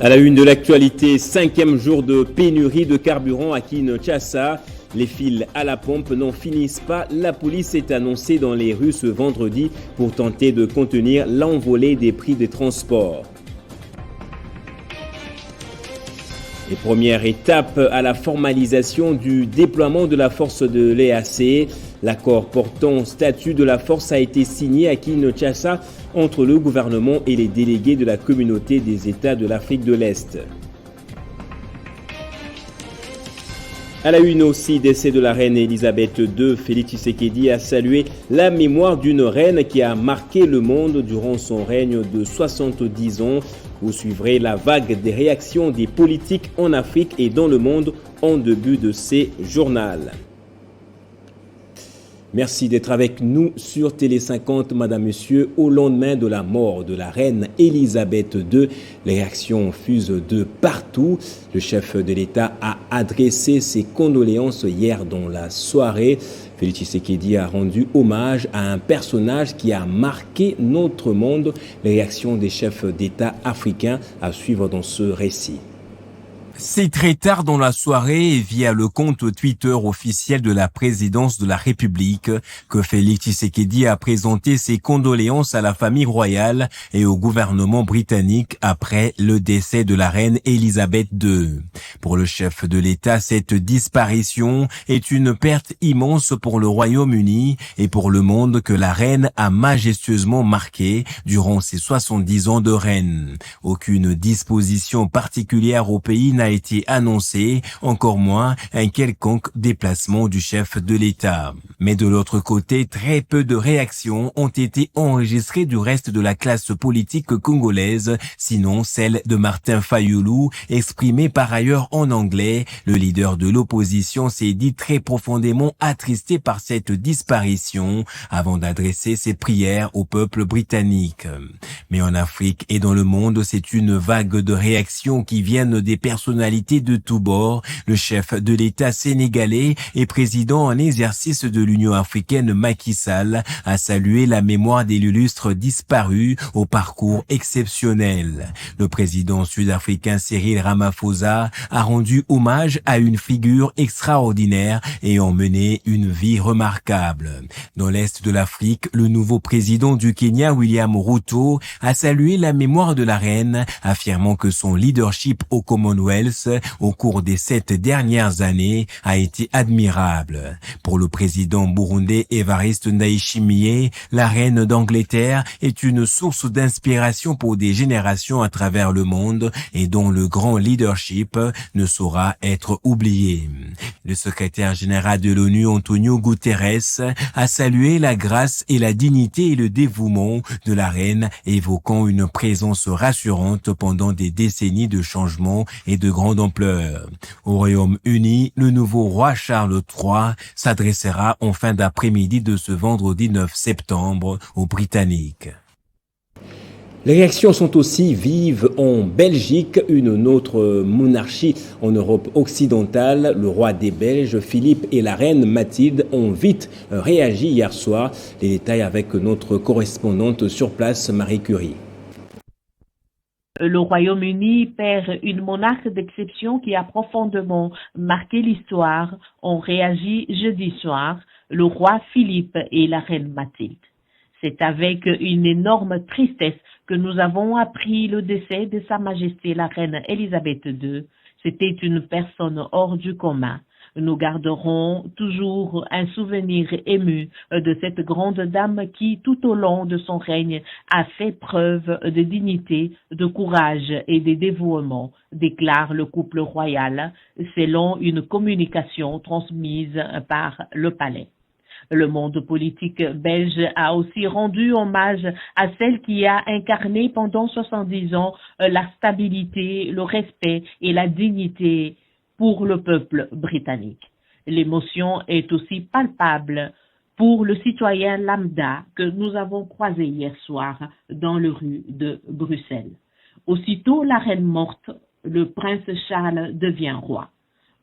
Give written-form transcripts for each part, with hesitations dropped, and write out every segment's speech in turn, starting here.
À la une de l'actualité, 5e jour de pénurie de carburant à Kinshasa. Les files à la pompe n'en finissent pas. La police est annoncée dans les rues ce vendredi pour tenter de contenir l'envolée des prix des transports. Les premières étapes à la formalisation du déploiement de la force de l'EAC. L'accord portant statut de la force a été signé à Kinshasa entre le gouvernement et les délégués de la communauté des États de l'Afrique de l'Est. À la une aussi, décès de la reine Elisabeth II, Félix Tshisekedi a salué la mémoire d'une reine qui a marqué le monde durant son règne de 70 ans. Vous suivrez la vague des réactions des politiques en Afrique et dans le monde en début de ces journaux. Merci d'être avec nous sur Télé 50, Madame, Monsieur. Au lendemain de la mort de la reine Elisabeth II, les réactions fusent de partout. Le chef de l'État a adressé ses condoléances hier dans la soirée. Félix Tshisekedi a rendu hommage à un personnage qui a marqué notre monde. Les réactions des chefs d'État africains à suivre dans ce récit. C'est très tard dans la soirée et via le compte Twitter officiel de la présidence de la République que Félix Tshisekedi a présenté ses condoléances à la famille royale et au gouvernement britannique après le décès de la reine Elisabeth II. Pour le chef de l'État, cette disparition est une perte immense pour le Royaume-Uni et pour le monde que la reine a majestueusement marqué durant ses 70 ans de règne. Aucune disposition particulière au pays n'a été annoncé, encore moins un quelconque déplacement du chef de l'État. Mais de l'autre côté, très peu de réactions ont été enregistrées du reste de la classe politique congolaise, sinon celle de Martin Fayulu, exprimée par ailleurs en anglais. Le leader de l'opposition s'est dit très profondément attristé par cette disparition avant d'adresser ses prières au peuple britannique. Mais en Afrique et dans le monde, c'est une vague de réactions qui viennent des personnalités de tous bords. Le chef de l'État sénégalais et président en exercice de l'Union africaine Macky Sall a salué la mémoire des illustres disparus au parcours exceptionnel. Le président sud-africain Cyril Ramaphosa a rendu hommage à une figure extraordinaire ayant mené une vie remarquable. Dans l'est de l'Afrique, le nouveau président du Kenya, William Ruto, a salué la mémoire de la reine, affirmant que son leadership au Commonwealth au cours des 7 dernières années a été admirable. Pour le président burundais Evariste Ndayishimiye, la reine d'Angleterre est une source d'inspiration pour des générations à travers le monde et dont le grand leadership ne saura être oublié. Le secrétaire général de l'ONU, Antonio Guterres, a salué la grâce et la dignité et le dévouement de la reine, évoquant une présence rassurante pendant des décennies de changements et de grande ampleur. Au Royaume-Uni, le nouveau roi Charles III s'adressera en fin d'après-midi de ce vendredi 9 septembre aux Britanniques. Les réactions sont aussi vives en Belgique, une autre monarchie en Europe occidentale. Le roi des Belges, Philippe, et la reine Mathilde ont vite réagi hier soir. Les détails avec notre correspondante sur place, Marie Curie. Le Royaume-Uni perd une monarque d'exception qui a profondément marqué l'histoire. Ont réagi jeudi soir le roi Philippe et la reine Mathilde. C'est avec une énorme tristesse que nous avons appris le décès de Sa Majesté la reine Elisabeth II. C'était une personne hors du commun. Nous garderons toujours un souvenir ému de cette grande dame qui, tout au long de son règne, a fait preuve de dignité, de courage et de dévouement, déclare le couple royal, selon une communication transmise par le palais. Le monde politique belge a aussi rendu hommage à celle qui a incarné pendant 70 ans la stabilité, le respect et la dignité pour le peuple britannique. L'émotion est aussi palpable pour le citoyen lambda que nous avons croisé hier soir dans les rues de Bruxelles. Aussitôt la reine morte, le prince Charles devient roi.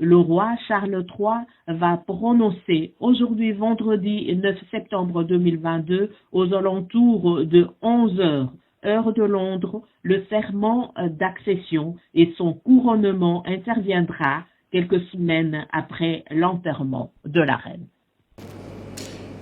Le roi Charles III va prononcer aujourd'hui vendredi 9 septembre 2022 aux alentours de 11 heures, heure de Londres, le serment d'accession et son couronnement interviendra quelques semaines après l'enterrement de la reine.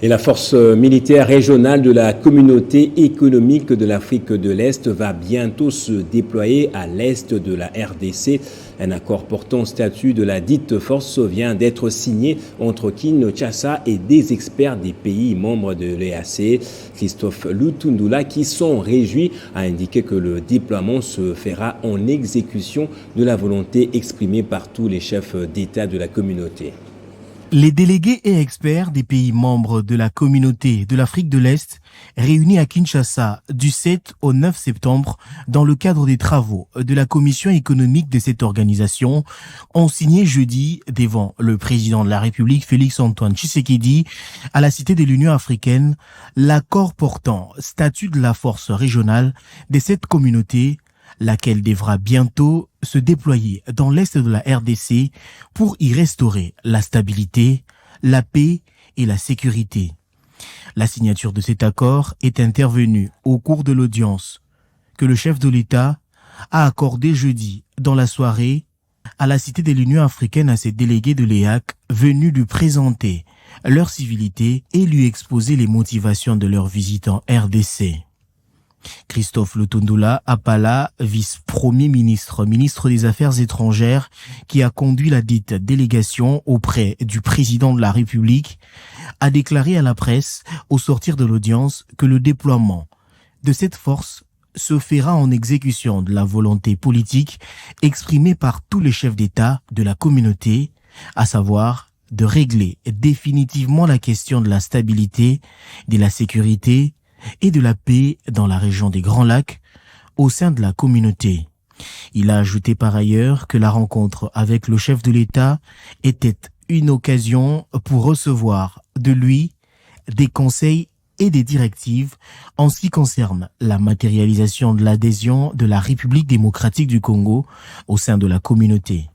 Et la force militaire régionale de la communauté économique de l'Afrique de l'Est va bientôt se déployer à l'est de la RDC. Un accord portant statut de la dite force vient d'être signé entre Kinshasa et des experts des pays membres de l'EAC. Christophe Lutundula, qui sont réjouis, a indiqué que le déploiement se fera en exécution de la volonté exprimée par tous les chefs d'État de la communauté. Les délégués et experts des pays membres de la communauté de l'Afrique de l'Est réunis à Kinshasa du 7 au 9 septembre dans le cadre des travaux de la commission économique de cette organisation ont signé jeudi devant le président de la République Félix-Antoine Tshisekedi à la Cité de l'Union africaine l'accord portant statut de la force régionale de cette communauté, laquelle devra bientôt se déployer dans l'est de la RDC pour y restaurer la stabilité, la paix et la sécurité. La signature de cet accord est intervenue au cours de l'audience que le chef de l'État a accordée jeudi dans la soirée à la Cité de l'Union africaine à ses délégués de l'EAC venus lui présenter leur civilité et lui exposer les motivations de leur visite en RDC. Christophe Lutundula Apala, vice-premier ministre des Affaires étrangères, qui a conduit la dite délégation auprès du président de la République, a déclaré à la presse, au sortir de l'audience, que le déploiement de cette force se fera en exécution de la volonté politique exprimée par tous les chefs d'État de la communauté, à savoir de régler définitivement la question de la stabilité, de la sécurité et de la paix dans la région des Grands Lacs au sein de la communauté. Il a ajouté par ailleurs que la rencontre avec le chef de l'État était une occasion pour recevoir de lui des conseils et des directives en ce qui concerne la matérialisation de l'adhésion de la République démocratique du Congo au sein de la communauté.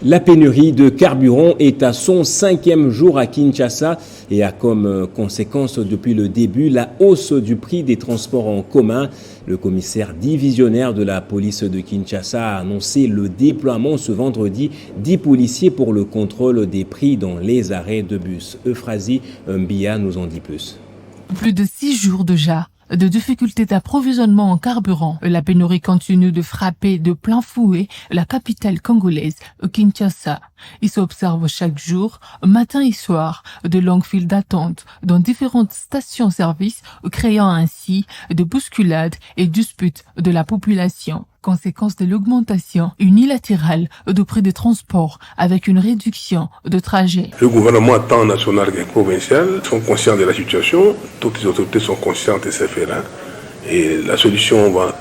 La pénurie de carburant est à son 5e jour à Kinshasa et a comme conséquence depuis le début la hausse du prix des transports en commun. Le commissaire divisionnaire de la police de Kinshasa a annoncé le déploiement ce vendredi 10 policiers pour le contrôle des prix dans les arrêts de bus. Euphrasie Mbia nous en dit plus. Plus de 6 jours déjà de difficultés d'approvisionnement en carburant. La pénurie continue de frapper de plein fouet la capitale congolaise, Kinshasa. Il s'observe chaque jour, matin et soir, de longues files d'attente dans différentes stations-service, créant ainsi de bousculades et disputes de la population. Conséquence de l'augmentation unilatérale du prix des transports avec une réduction de trajet. Le gouvernement tant national que provincial sont conscients de la situation, toutes les autorités sont conscientes de ces faits-là et la solution va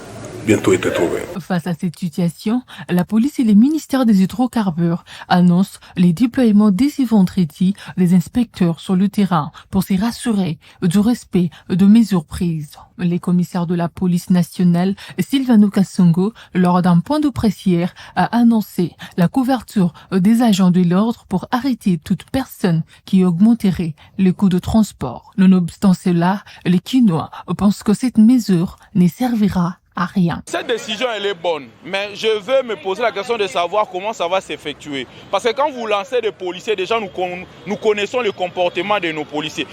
bientôt être trouvée. Face à cette situation, la police et les ministères des hydrocarbures annoncent les déploiements dès ce vendredi des inspecteurs sur le terrain pour s'y rassurer du respect de mesures prises. Les commissaires de la police nationale, Silvano Kassongo, lors d'un point de presse hier, a annoncé la couverture des agents de l'ordre pour arrêter toute personne qui augmenterait les coûts de transport. Nonobstant cela, les Kinois pensent que cette mesure ne servira à rien. Cette décision, elle est bonne, mais je veux me poser la question de savoir comment ça va s'effectuer. Parce que quand vous lancez des policiers, déjà nous connaissons le comportement de nos policiers.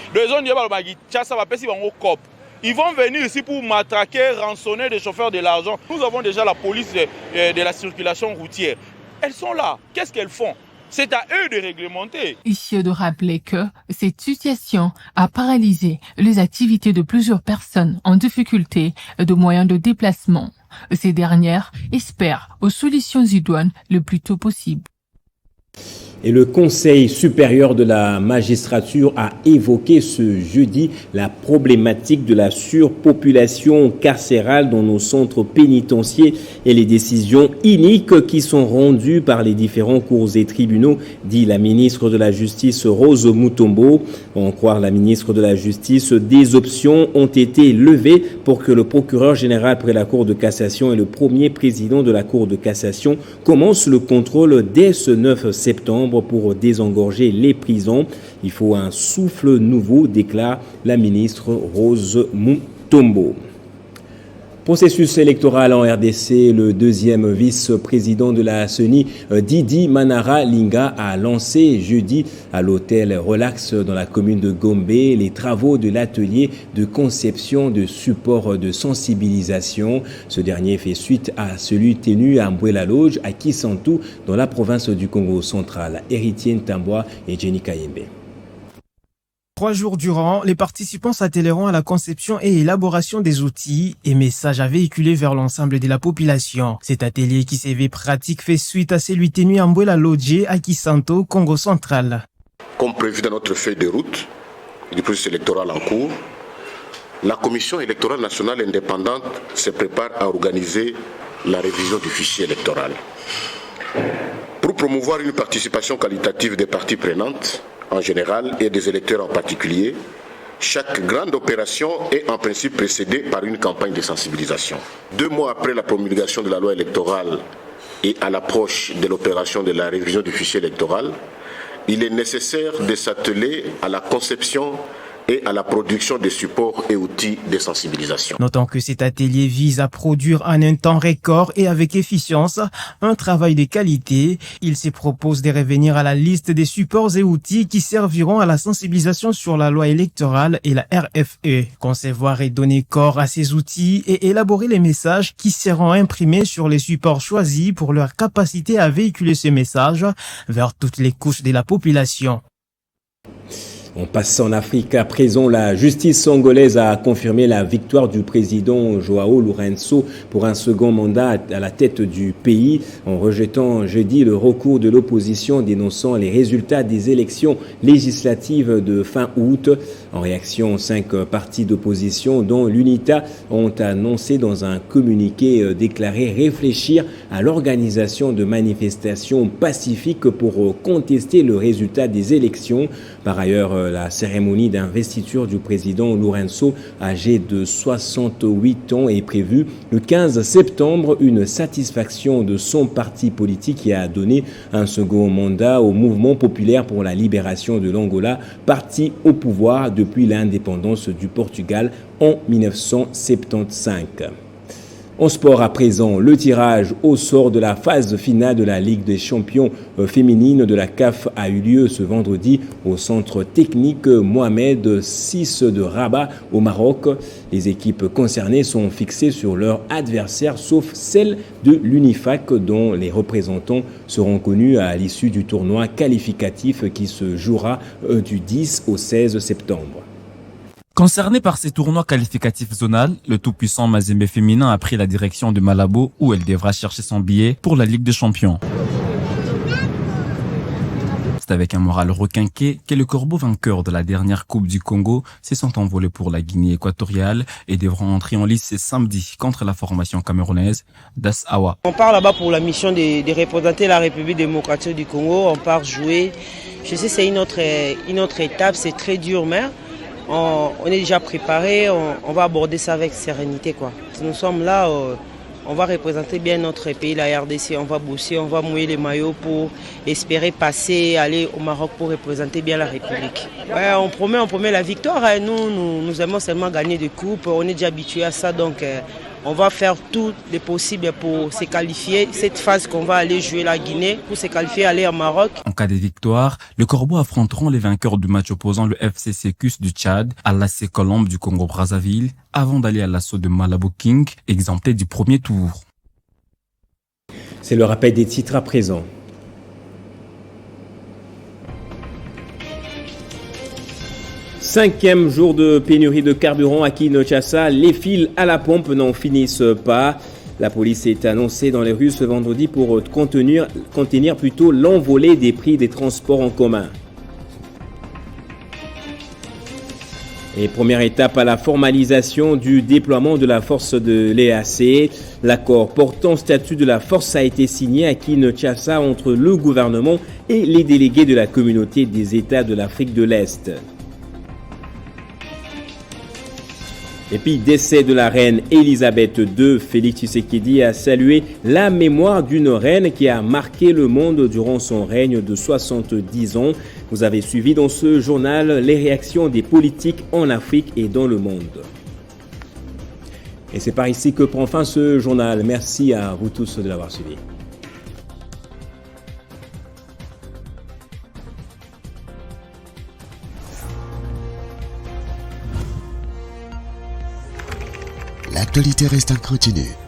Ils vont venir ici pour matraquer, rançonner des chauffeurs de l'argent. Nous avons déjà la police de la circulation routière. Elles sont là. Qu'est-ce qu'elles font ? C'est à eux de réglementer. Ici de rappeler que cette situation a paralysé les activités de plusieurs personnes en difficulté de moyens de déplacement. Ces dernières espèrent aux solutions idoines le plus tôt possible. Et le Conseil supérieur de la magistrature a évoqué ce jeudi la problématique de la surpopulation carcérale dans nos centres pénitentiaires et les décisions iniques qui sont rendues par les différents cours et tribunaux, dit la ministre de la Justice Rose Mutombo. En croire la ministre de la Justice, des options ont été levées pour que le procureur général près la Cour de cassation et le premier président de la Cour de cassation commencent le contrôle dès ce 9 septembre pour désengorger les prisons. Il faut un souffle nouveau, déclare la ministre Rose Mutombo. Processus électoral en RDC, le deuxième vice-président de la CENI, Didi Manara Linga, a lancé jeudi à l'hôtel Relax dans la commune de Gombe les travaux de l'atelier de conception de supports de sensibilisation. Ce dernier fait suite à celui tenu à Mbouela-Loge, à Kisantu, dans la province du Congo central. Héritier Ntambwa et Jenny Kayembe. 3 jours durant, les participants s'attelleront à la conception et élaboration des outils et messages à véhiculer vers l'ensemble de la population. Cet atelier qui s'est fait pratique fait suite à celui tenu à Mbouela-Loge, à Kisantu, Congo central. Comme prévu dans notre feuille de route du processus électoral en cours, la Commission électorale nationale indépendante se prépare à organiser la révision du fichier électoral. Pour promouvoir une participation qualitative des parties prenantes, en général, et des électeurs en particulier, chaque grande opération est en principe précédée par une campagne de sensibilisation. 2 mois après la promulgation de la loi électorale et à l'approche de l'opération de la révision du fichier électoral, il est nécessaire de s'atteler à la conception et à la production de supports et outils de sensibilisation. Notons que cet atelier vise à produire en un temps record et avec efficience un travail de qualité. Il se propose de revenir à la liste des supports et outils qui serviront à la sensibilisation sur la loi électorale et la RFE. Concevoir et donner corps à ces outils et élaborer les messages qui seront imprimés sur les supports choisis pour leur capacité à véhiculer ces messages vers toutes les couches de la population. On passe en Afrique. À présent, la justice congolaise a confirmé la victoire du président Joao Lourenço pour un second mandat à la tête du pays, en rejetant jeudi le recours de l'opposition dénonçant les résultats des élections législatives de fin août. En réaction, 5 partis d'opposition, dont l'UNITA, ont annoncé dans un communiqué déclaré réfléchir à l'organisation de manifestations pacifiques pour contester le résultat des élections. Par ailleurs, la cérémonie d'investiture du président Lourenço, âgé de 68 ans, est prévue le 15 septembre. Une satisfaction de son parti politique qui a donné un second mandat au Mouvement populaire pour la libération de l'Angola, parti au pouvoir depuis l'indépendance du Portugal en 1975. En sport à présent, le tirage au sort de la phase finale de la Ligue des champions féminines de la CAF a eu lieu ce vendredi au centre technique Mohamed VI de Rabat au Maroc. Les équipes concernées sont fixées sur leur adversaire sauf celle de l'Unifac dont les représentants seront connus à l'issue du tournoi qualificatif qui se jouera du 10 au 16 septembre. Concerné par ces tournois qualificatifs zonal, le tout-puissant Mazembe féminin a pris la direction de Malabo où elle devra chercher son billet pour la Ligue des champions. C'est avec un moral requinqué que les corbeaux vainqueurs de la dernière Coupe du Congo se sont envolés pour la Guinée équatoriale et devront entrer en lice ce samedi contre la formation camerounaise d'As Awa. On part là-bas pour la mission de représenter la République démocratique du Congo. On part jouer. Je sais c'est une autre étape, c'est très dur, mais on est déjà préparé, on va aborder ça avec sérénité, quoi. Nous sommes là, on va représenter bien notre pays, la RDC, on va bosser, on va mouiller les maillots pour espérer passer, aller au Maroc pour représenter bien la République. Ouais, on promet la victoire. Nous aimons seulement gagner des coupes, on est déjà habitué à ça, donc on va faire tout le possible pour se qualifier. Cette phase qu'on va aller jouer la Guinée, pour se qualifier, aller au Maroc. En cas de victoire, les Corbeaux affronteront les vainqueurs du match opposant le FC Sécus du Tchad à l'AC Colombe du Congo-Brazzaville avant d'aller à l'assaut de Malabo King, exempté du premier tour. C'est le rappel des titres à présent. Cinquième jour de pénurie de carburant à Kinshasa. Les files à la pompe n'en finissent pas. La police est annoncée dans les rues ce vendredi pour contenir l'envolée des prix des transports en commun. Et première étape à la formalisation du déploiement de la force de l'EAC. L'accord portant statut de la force a été signé à Kinshasa entre le gouvernement et les délégués de la communauté des États de l'Afrique de l'Est. Et puis, décès de la reine Elisabeth II, Félix Tshisekedi a salué la mémoire d'une reine qui a marqué le monde durant son règne de 70 ans. Vous avez suivi dans ce journal les réactions des politiques en Afrique et dans le monde. Et c'est par ici que prend fin ce journal. Merci à vous tous de l'avoir suivi. L'actualité reste incontinue.